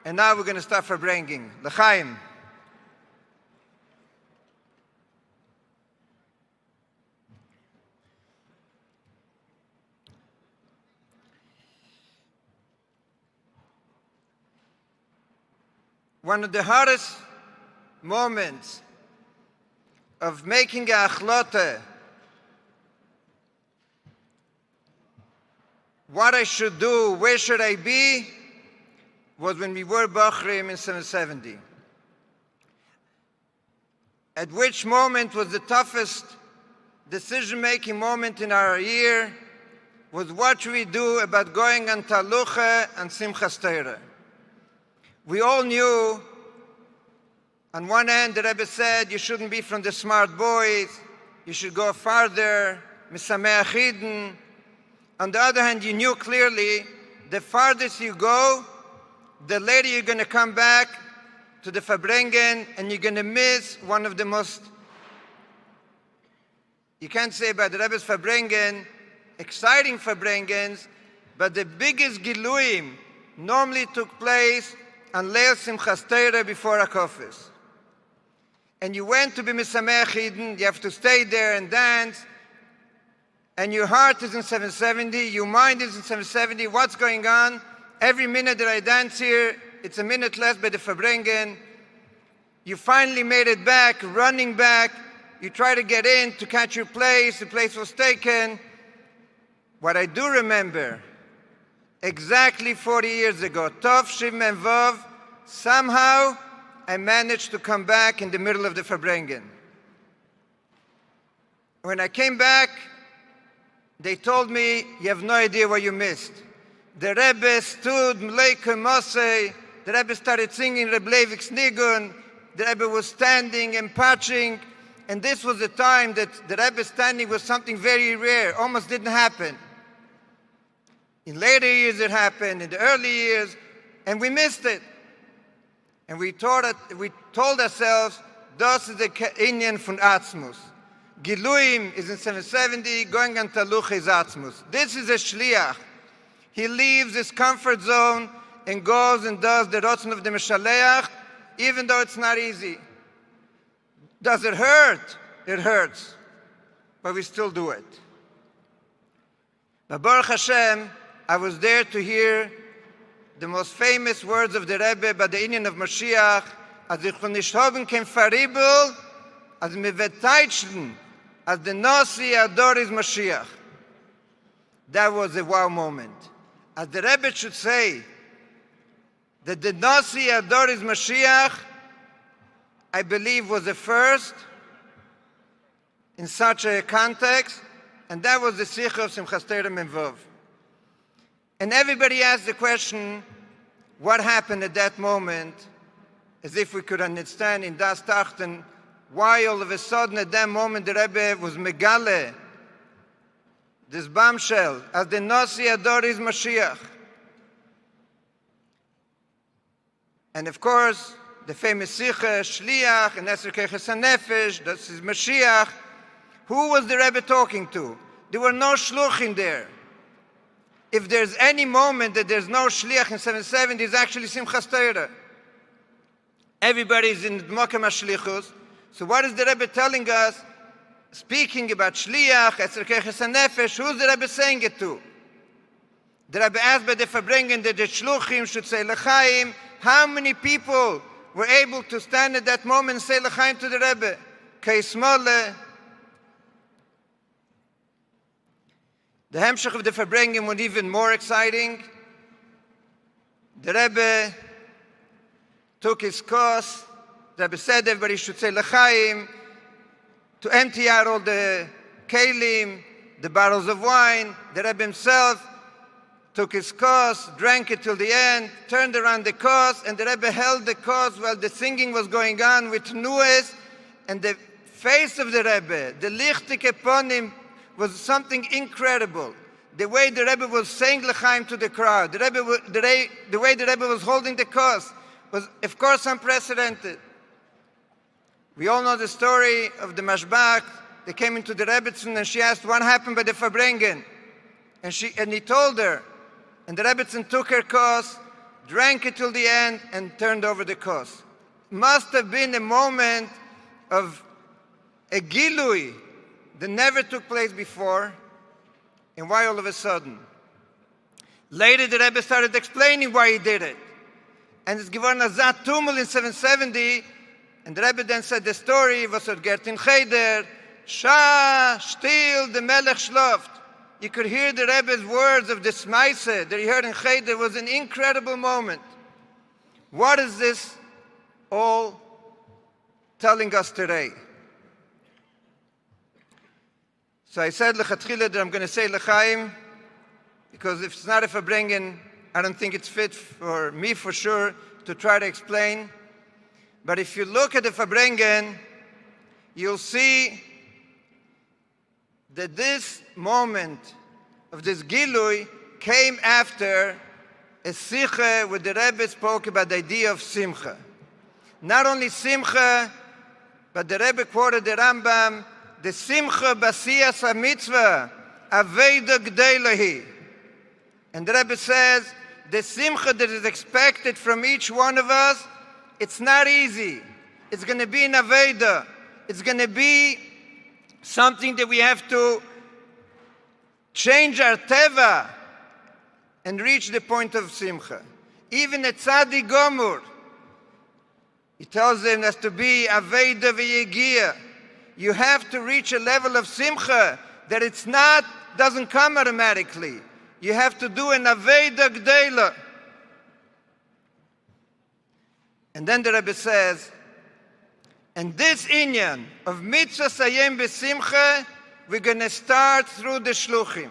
And now we're going to start Farbrengen. L'chaim. One of the hardest moments of making a achlota, what I should do, where should I be, was when we were Bachrim in 770. At which moment was the toughest decision-making moment in our year, was what should we do about going on Talucha and Simchas Torah. We all knew, on one end, the Rebbe said, you shouldn't be from the smart boys, you should go farther, Misameach Hidden. On the other hand, you knew clearly, the farthest you go, the later you're going to come back to the Farbrengen, and you're going to miss one of the most, you can't say about the Rebbe's Farbrengen, exciting Farbrengens, but the biggest Giluim normally took place on Leil Simchas Torah before Akofis. And you went to be Misameach Hidden, you have to stay there and dance, and your heart is in 770, your mind is in 770, what's going on? Every minute that I dance here, it's a minute less by the Farbrengen. You finally made it back, running back, you try to get in to catch your place, the place was taken. What I do remember, exactly 40 years ago, Tov Shiv Mem Vav, somehow I managed to come back in the middle of the Farbrengen. When I came back, they told me, you have no idea what you missed. The Rebbe stood, Mleike Mosei, the Rebbe started singing Reb Leivik's Nigun, the Rebbe was standing and patching, and this was the time that the Rebbe standing was something very rare, almost didn't happen. In later years it happened, in the early years, and we missed it. And we told ourselves, das ist der Inyan von Atzmus. Giluim is in 770, going on Taluch is Atzmus. This is a shliach. He leaves his comfort zone and goes and does the Rotzen of the Meshaleach, even though it's not easy. Does it hurt? It hurts. But we still do it. But Baruch Hashem, I was there to hear the most famous words of the Rebbe about the Inyan of Mashiach, as ich von nicht haben kein Faribel, as mir wird teitschen, as the Nasi Ador is Mashiach. That was a wow moment. As the Rebbe should say that the Nasi Ador is Mashiach, I believe was the first in such a context, and that was the Sikha of Simchas Torah Mem Vav. And everybody asked the question, what happened at that moment, as if we could understand in Das Tachten, why all of a sudden at that moment the Rebbe was Megale, this bombshell, as the Nasi Ador is Mashiach. And of course, the famous Sikha, Shliach, and Eser Keches HaNefesh, this is Mashiach. Who was the Rebbe talking to? There were no Shluchim there. If there's any moment that there's no Shliach in 770, it's actually Simchas Torah. Everybody's in Mokem HaShlichus. So what is the Rebbe telling us? Speaking about Shliach, Eser Keches HaNefesh, who's the Rebbe saying it to? The Rebbe asked by the Farbrengen that the Shluchim should say L'chaim. How many people were able to stand at that moment and say L'chaim to the Rebbe? Keismole. The Hemshech of the Farbrengen was even more exciting. The Rebbe took his course. The Rebbe said everybody should say L'chaim to empty out all the kelim, the barrels of wine. The Rebbe himself took his course, drank it till the end, turned around the course, and the Rebbe held the course while the singing was going on with Nues, and the face of the Rebbe, the lichtik upon him, was something incredible. The way the Rebbe was saying L'chaim to the crowd, the way the Rebbe was holding the course was, of course, unprecedented. We all know the story of the Mashbach. They came into the Rebbetzin and she asked, what happened by the Farbrengen? And he told her. And the Rebbetzin took her course, drank it till the end, and turned over the kos. Must have been a moment of a gilui that never took place before, and why all of a sudden? Later the Rebbe started explaining why he did it. And it's given a zat tumul in 770, and the Rebbe then said the story, was gert in cheder, Shah, still the Melech schläft. You could hear the Rebbe's words of this Maise that he heard in cheder. It was an incredible moment. What is this all telling us today? So I said lechatchila that I'm going to say lechaim, because if it's not a farbrengen, I don't think it's fit for me for sure to try to explain. But if you look at the farbrengen, you'll see that this moment of this gilui came after a sicha where the Rebbe spoke about the idea of simcha. Not only simcha, but the Rebbe quoted the Rambam, the simcha basiyas ha-mitzvah, aveda gdeilahi. And the Rebbe says, the simcha that is expected from each one of us, it's not easy. It's going to be an aveda. It's going to be something that we have to change our teva and reach the point of simcha. Even a tzaddik gomur, he tells them has to be aveda v'yegia. You have to reach a level of simcha that doesn't come automatically. You have to do an aveda gdeila. And then the Rebbe says, and this inyan of mitzvah sayem b'simcha, we're going to start through the shluchim.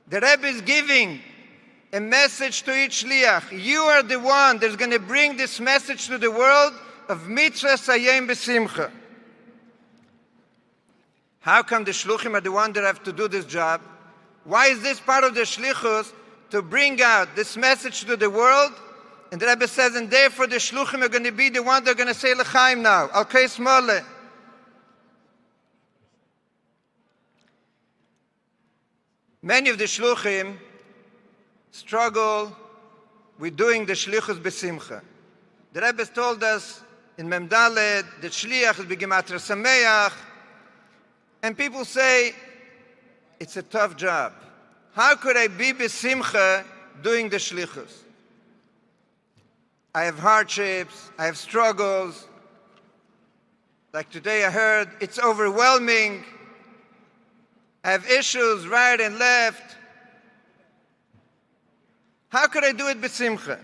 The Rebbe is giving a message to each shliach. You are the one that's going to bring this message to the world of mitzvah sayem b'simcha. How come the shluchim are the ones that have to do this job? Why is this part of the shlichus to bring out this message to the world? And the Rebbe says, and therefore the shluchim are going to be the ones that are going to say l'chaim now. Okay, smole. Many of the shluchim struggle with doing the shlichus b'simcha. The Rebbe has told us in Mem Daled that shliach is b'gematria sameach, and people say, it's a tough job. How could I be b'simcha doing the shlichus? I have hardships, I have struggles. Like today I heard, it's overwhelming. I have issues right and left. How could I do it b'simcha?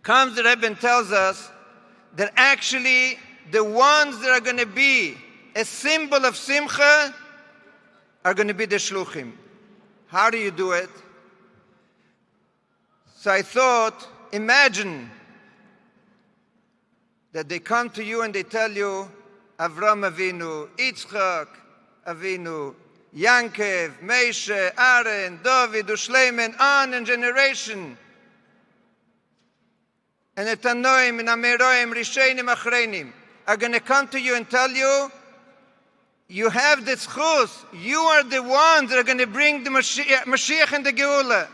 Comes the Rebbe and tells us that actually the ones that are going to be a symbol of simcha are going to be the shluchim. How do you do it? So I thought, imagine that they come to you and they tell you, Avram Avinu, Yitzchak Avinu, Yankov, Moshe, Aaron, David, Ushleiman, on and generation. And the Tanoim, and Ameroim, Rishenim, Achreinim are going to come to you and tell you, you have the zchus. You are the ones that are going to bring the Mashiach and the Geula.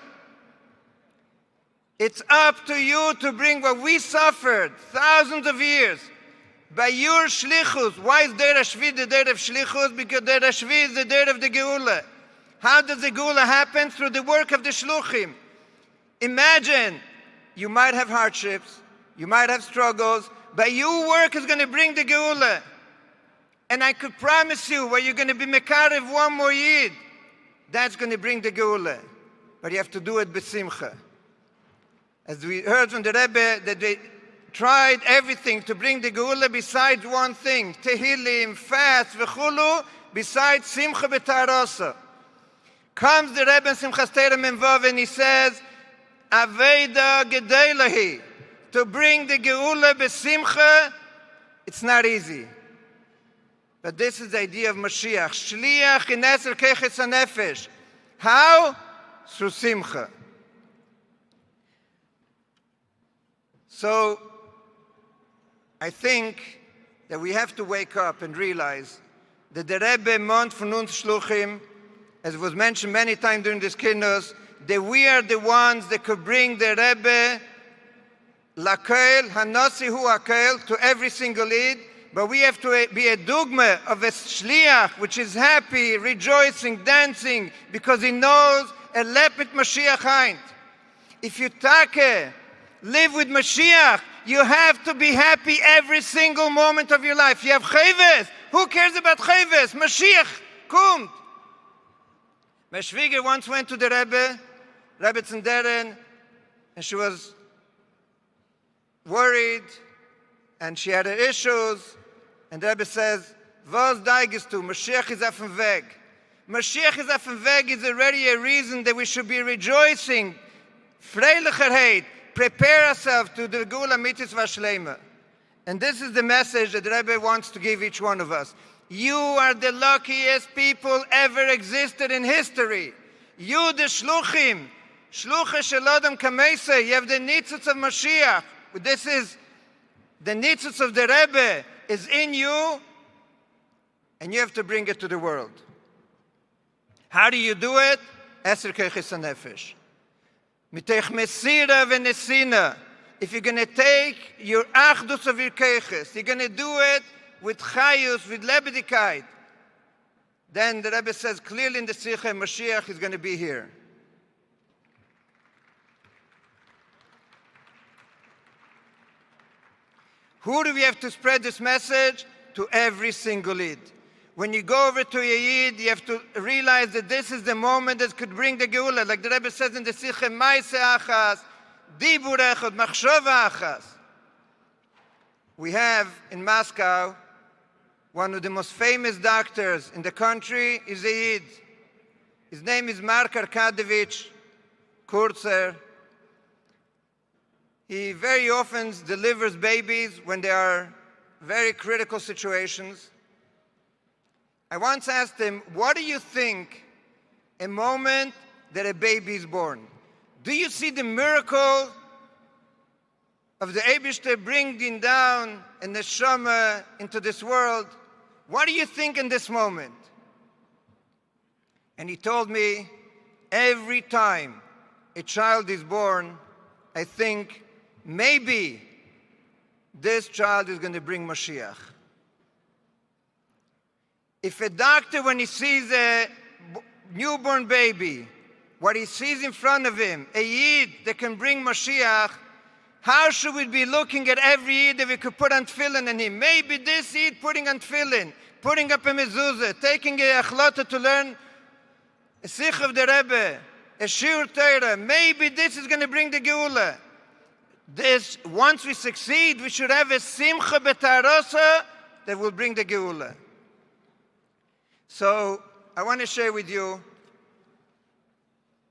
It's up to you to bring what we suffered thousands of years by your shlichus. Why is Der HaShvi the day of shlichus? Because Der HaShvi is the day of the Geula. How does the Geula happen? Through the work of the shluchim. Imagine, you might have hardships, you might have struggles, but your work is going to bring the Geula. And I could promise you, where you're going to be mekarev one more yid, that's going to bring the Geula. But you have to do it b'simcha. As we heard from the Rebbe, that they tried everything to bring the Geula besides one thing, Tehillim, fast, v'chulu, besides simcha b'tarasa. Comes the Rebbe in Simchas Torah Memvav and he says, Aveda gedeilahi, to bring the Geula b'simcha, it's not easy. But this is the idea of Mashiach. Shliach in Eser Kechetz HaNefesh. How? Through simcha. So, I think that we have to wake up and realize that the Rebbe meant von uns Shluchim, as was mentioned many times during this Kinus, that we are the ones that could bring the Rebbe Lakel, Hanasi Hu Akel, to every single Eid, but we have to be a dogma of a shliach, which is happy, rejoicing, dancing, because he knows a lepit Mashiach haint. If you live with Mashiach, you have to be happy every single moment of your life. You have chayves. Who cares about chayves? Mashiach kommt. My Schwieger once went to the Rebbe Tzenderen, and she was worried, and she had her issues, and the Rebbe says, "Was deigest du? Mashiach is auf dem Weg." Mashiach is auf dem Weg is already a reason that we should be rejoicing. Freilicherheit, prepare ourselves to the Geula Mitzvah Shleima. And this is the message that the Rebbe wants to give each one of us. You are the luckiest people ever existed in history. You, the Shluchim, Shluche Shelodam Kameise, you have the Nitzutz of Mashiach. This is the Nitzutz of the Rebbe is in you, and you have to bring it to the world. How do you do it? Eser Keiches HaNefesh. Mitech Mesira v'Nesina. If you're going to take your Achdus of your Keiches, you're going to do it with Chayus, with Lebedigkeit, then the Rebbe says clearly in the Sikha, Mashiach is going to be here. Who do we have to spread this message? To every single Eid. When you go over to your Eid, you have to realize that this is the moment that could bring the Geula. Like the Rebbe says in the Sikha, Maise Achas, Dibur Echad, Machshava Achas. We have in Moscow, one of the most famous doctors in the country is a Yid. His name is Mark Arkadovich Kurzer. He very often delivers babies when they are very critical situations. I once asked him, what do you think a moment that a baby is born? Do you see the miracle of the Eibishter bringing down a neshama into this world? What do you think in this moment? And he told me, every time a child is born, I think maybe this child is going to bring Mashiach. If a doctor, when he sees a newborn baby, what he sees in front of him, a Yid that can bring Mashiach, how should we be looking at every Yid that we could put on tefillin in him? Maybe this Yid putting on tefillin, putting up a mezuzah, taking a achlata to learn a sikh of the Rebbe, a shiur Torah, maybe this is going to bring the Geula. This, once we succeed, we should have a simcha b'tarasa that will bring the Geula. So I want to share with you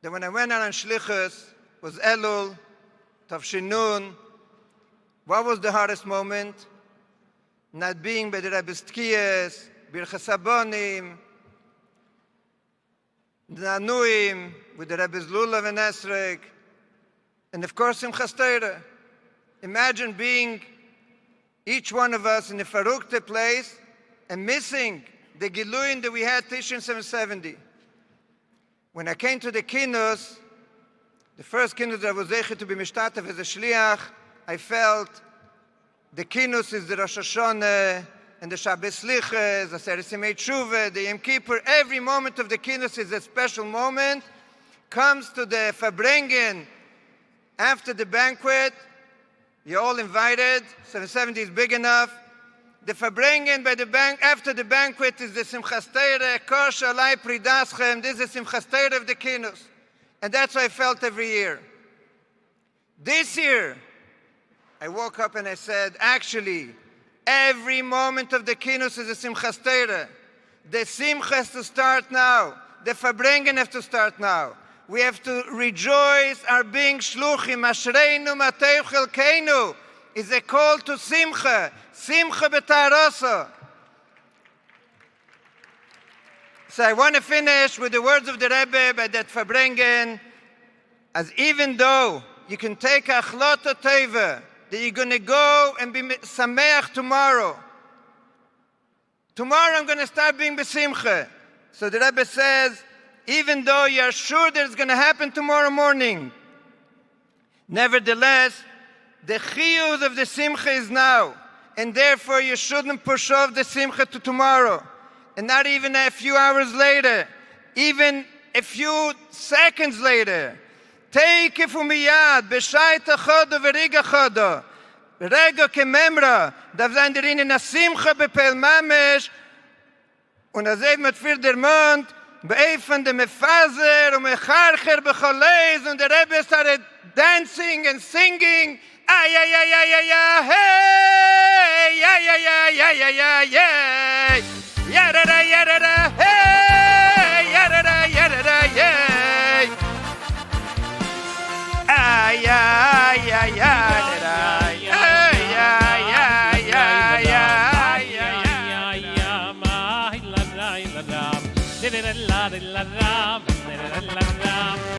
that when I went out on Shlichus, was Elul, Tavshin Nun. What was the hardest moment? Not being by the Rebbe's Tkiyas, Birchas Abonim, Nanuim, with the Rebbe's Lulav and Esrek, and of course Simchas Torah. Imagine being each one of us in a Farukte place and missing the Giluin that we had Tishin 770. When I came to the Kinus, the first Kinus that I was able to be mishtatev as a shliach, I felt the Kinus is the Rosh Hashanah and the Shabbos Liches, the Aseret Yemei Tshuva, the Yom Kippur. Every moment of the Kinus is a special moment. Comes to the Farbrengen after the banquet. You're all invited. 770 is big enough. The Farbrengen by the after the banquet is the Simchas Torah, Kosh Alai Pridaschem. This is the Simchas Torah of the Kinus. And that's what I felt every year. This year, I woke up and I said, actually, every moment of the Kinus is a Simchas Torah. The Simcha has to start now. The Farbrengen have to start now. We have to rejoice our being Shluchim. Ashreinu Matei Chelkeinu is a call to Simcha. Simcha b'tarasa. So I want to finish with the words of the Rebbe by that Farbrengen, as even though you can take achlata teva, that you're going to go and be sameach tomorrow. Tomorrow I'm going to start being besimcha. So the Rebbe says, even though you're sure that it's going to happen tomorrow morning. Nevertheless, the chiyuz of the simcha is now, and therefore you shouldn't push off the simcha to tomorrow, and not even a few hours later, even a few seconds later. Take it from miyad, b'shayt achodo v'rig achodo, rego kememra, darf sein der in a simcha bepel mamesh, und als mit für der Mond, beefen dem Mefazer und mecharcher becholeis, und der Rebbe started dancing and singing, ay, ay, ay, ay, ay, ay, hey, ay, ay, ay, ay, ay, ay, ay, ay, yarara, yarara,